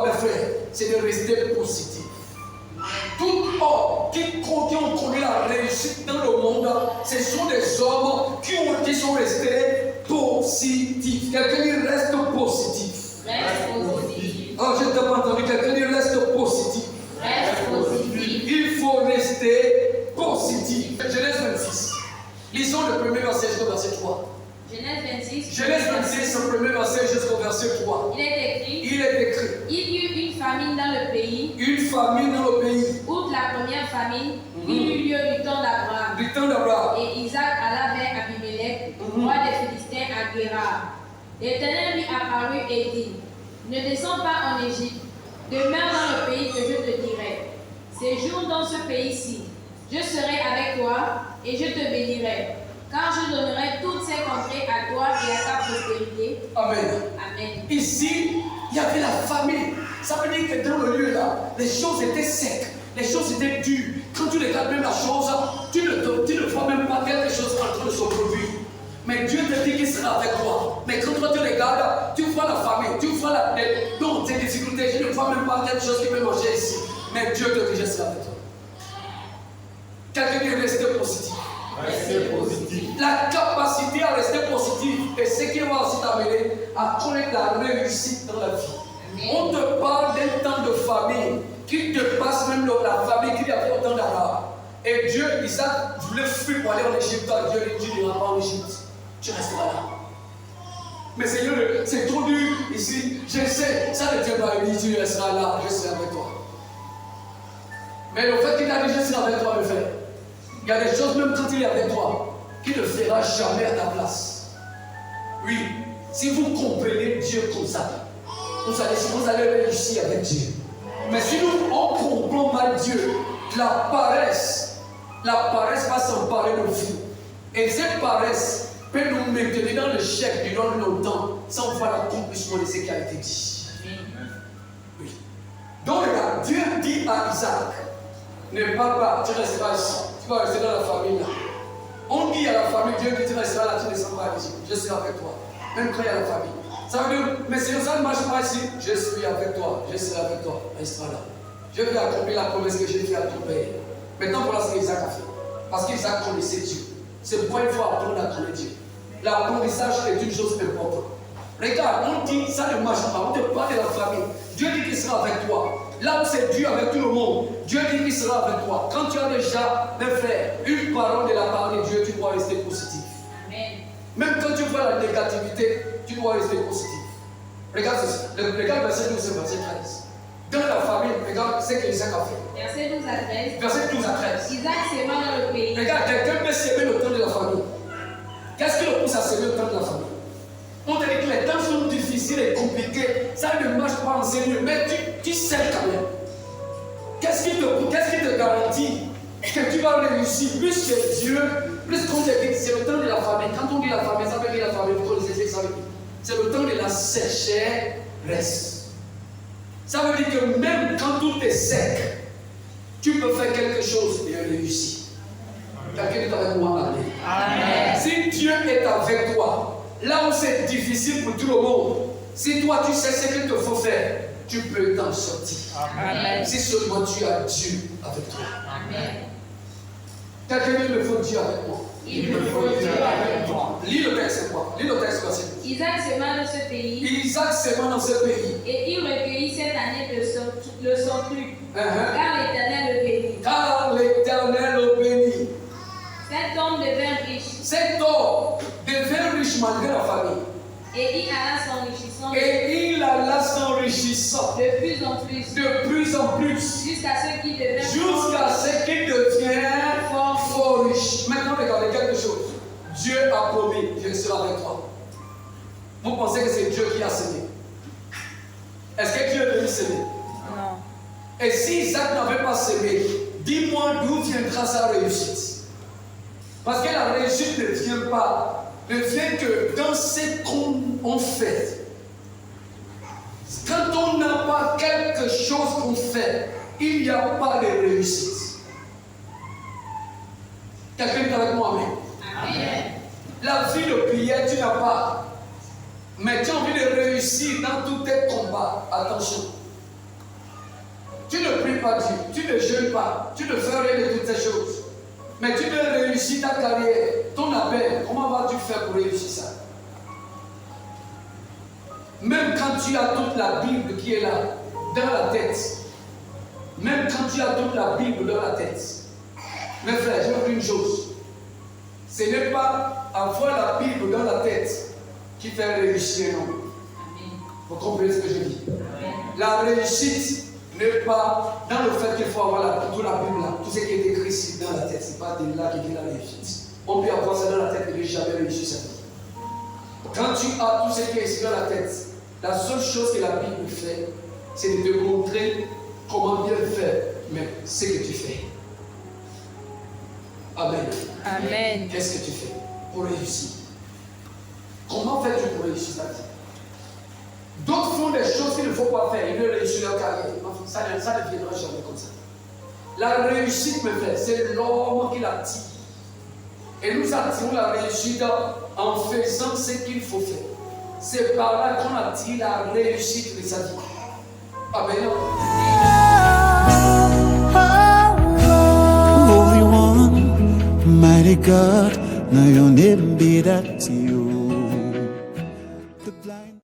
mes frères, c'est de rester positif. Tout homme qui ont connu la réussite dans le monde, ce sont des hommes qui sont restés positifs. Quelqu'un qui reste positif. Reste positif. Oh, je ne t'ai pas entendu. Quelqu'un qui reste positif. Reste positif. Il faut rester positif. Genèse 26. Lisons le premier verset jusqu'au verset 3. Genèse 26. Genèse 26, le premier verset jusqu'au verset 3. Il est écrit. Il est écrit. Il y eut une famine dans le pays. Une famine dans le pays. Outre la première famine, il eut lieu du temps d'Abraham. Du temps d'Abraham. Et Isaac alla vers Abimelech, roi des Philistins à Guérar. L'Éternel lui apparut et dit, ne descends pas en Égypte, demeure dans le pays que je te dirai. Séjourne dans ce pays-ci. Je serai avec toi et je te bénirai, car je donnerai toutes ces contrées à toi et à ta postérité. Amen. Amen. Ici, il y avait la famine. Ça veut dire que dans le lieu là, les choses étaient secs, les choses étaient dures. Quand tu regardes même la chose, tu ne vois même pas quelque chose en train de se produire. Mais Dieu te dit qu'il sera avec toi. Mais quand toi tu regardes, tu vois la famine, tu vois tes difficultés, je ne vois même pas quelque chose qui peut manger ici. Mais Dieu te dit, je serai avec toi. Quelqu'un qui reste positif. Restez positif. La capacité à rester positif est ce qui va aussi t'amener à connaître la réussite dans la vie. On te parle d'un temps de famille qui te passe même la famille qui avait autant d'Abraham. Et Dieu, Isaac voulait fuir pour aller en Égypte. Dieu lui dit, tu n'iras pas en Égypte. Tu resteras là. Mais Seigneur, c'est trop dur ici. Je sais, ça ne tient pas. Il dit, tu resteras là, je serai avec toi. Mais le fait qu'il a dit, je serai avec toi, mes frères, il y a des choses, même quand il est avec toi, qu'il ne fera jamais à ta place. Oui, si vous comprenez Dieu comme ça, vous allez réussir avec Dieu. Mais si nous, on comprend mal Dieu, la paresse va s'emparer de vous. Et cette paresse peut nous maintenir dans l'échec durant longtemps sans voir l'accomplissement de ce qui a été dit. Oui. Donc regarde, Dieu dit à Isaac, ne pars pas, tu resteras ici. Tu vas rester dans la famille là. On dit à la famille, Dieu dit tu resteras là, tu ne descends pas ici. Je serai avec toi. Même quand il y a la famille. Ça veut dire, mais si ça ne marche pas ici, je suis avec toi. Je serai avec toi. Restera là. Je vais accomplir la promesse que j'ai faite à ton père. Maintenant, voilà ce qu'Isaac a fait. Parce qu'Isaac connaissait Dieu. C'est pourquoi il faut apprendre à connaître Dieu. L'apprentissage est une chose importante. Regarde, on dit ça ne marche pas. On te parle de la famille. Dieu dit qu'il sera avec toi. Là où c'est Dieu avec tout le monde, Dieu dit qu'il sera avec toi. Quand tu as déjà, mes frères, une parole de la part de Dieu, tu dois rester positif. Amen. Même quand tu vois la négativité, tu dois rester positif. Regarde ceci. Regarde verset 12 et verset 13. Dans la famille, regarde ce que Isaac a fait. Verset 12 à 13. Verset 12 à 13. Isaac s'aima dans le pays. Regarde, quelqu'un peut s'aimer le temps de la famille. Qu'est-ce qui le pousse à s'aimer le temps de la famille? On te dit que les temps sont difficiles et compliqués. Ça ne marche pas en sérieux, mais tu sais quand même. Qu'est-ce qui te garantit que tu vas réussir? Plus que Dieu, plus qu'on te dit, c'est le temps de la famille. Quand on dit la famille, ça veut dire la famille. Vous connaissez ce que ça veut dire? C'est le temps de la sécheresse. Ça veut dire que même quand tout est sec, tu peux faire quelque chose et réussir. Quelqu'un est avec moi, amen. Amen. Si Dieu est avec toi, là où c'est difficile pour tout le monde, si toi tu sais ce qu'il te faut faire, tu peux t'en sortir. Amen. Si seulement tu as Dieu avec toi. Amen. Quelqu'un dit, il me faut Dieu avec moi. Il me faut Dieu avec moi. Lis le texte, c'est quoi? Lis le texte, voici. Isaac s'aima dans ce pays. Isaac s'aima dans ce pays. Et il recueillit cette année le centuple. Uh-huh. Car l'Éternel le bénit. Car l'Éternel le bénit. Cet homme devint riche. Cet homme devint riche malgré la famille. Et il alla s'enrichissant Et il alla s'enrichissant de plus en plus. Jusqu'à ce qu'il devient fort riche. Maintenant, regardez quelque chose. Dieu a promis, je serai avec toi. Vous pensez que c'est Dieu qui a semé? Est-ce que Dieu est venu semer? Non. Et si Isaac n'avait pas semé, dis-moi d'où viendra sa réussite? Parce que la réussite ne vient pas, ne vient que dans ce qu'on fait. Quand on n'a pas quelque chose qu'on fait, il n'y a pas de réussite. Quelqu'un est avec moi, amen. Amen. La vie de prière, tu n'as pas. Mais tu as envie de réussir dans tous tes combats. Attention. Tu ne pries pas Dieu, tu ne jeûnes pas, tu ne fais rien de toutes ces choses. Mais tu veux réussir ta carrière, ton appel. Comment vas-tu faire pour réussir ça? Même quand tu as toute la Bible qui est là, dans la tête. Même quand tu as toute la Bible dans la tête. Mes frères, je vous dis une chose. Ce n'est pas avoir la Bible dans la tête qui fait réussir un homme. Vous comprenez ce que je dis? La réussite n'est pas dans le fait qu'il faut avoir toute la Bible là. Tout ce qui est écrit ici dans la tête, ce n'est pas de là qui est la réussite. On peut avoir ça dans la tête et ne jamais réussir sa vie. Quand tu as tout ce qui est ici dans la tête, la seule chose que la Bible fait, c'est de te montrer comment bien faire, mais ce que tu fais. Amen. Amen. Qu'est-ce que tu fais pour réussir? Comment fais-tu pour réussir ta vie? D'autres font des choses qu'il ne faut pas faire. Ils veulent réussir leur carrière. Ça ne viendra jamais comme ça. La réussite, mes frères, c'est l'homme qui l'attire. Et nous attirons la réussite en faisant ce qu'il faut faire. C'est par là qu'on attire la réussite de sa vie. Amen. Holy One, mighty God, now your name be that you.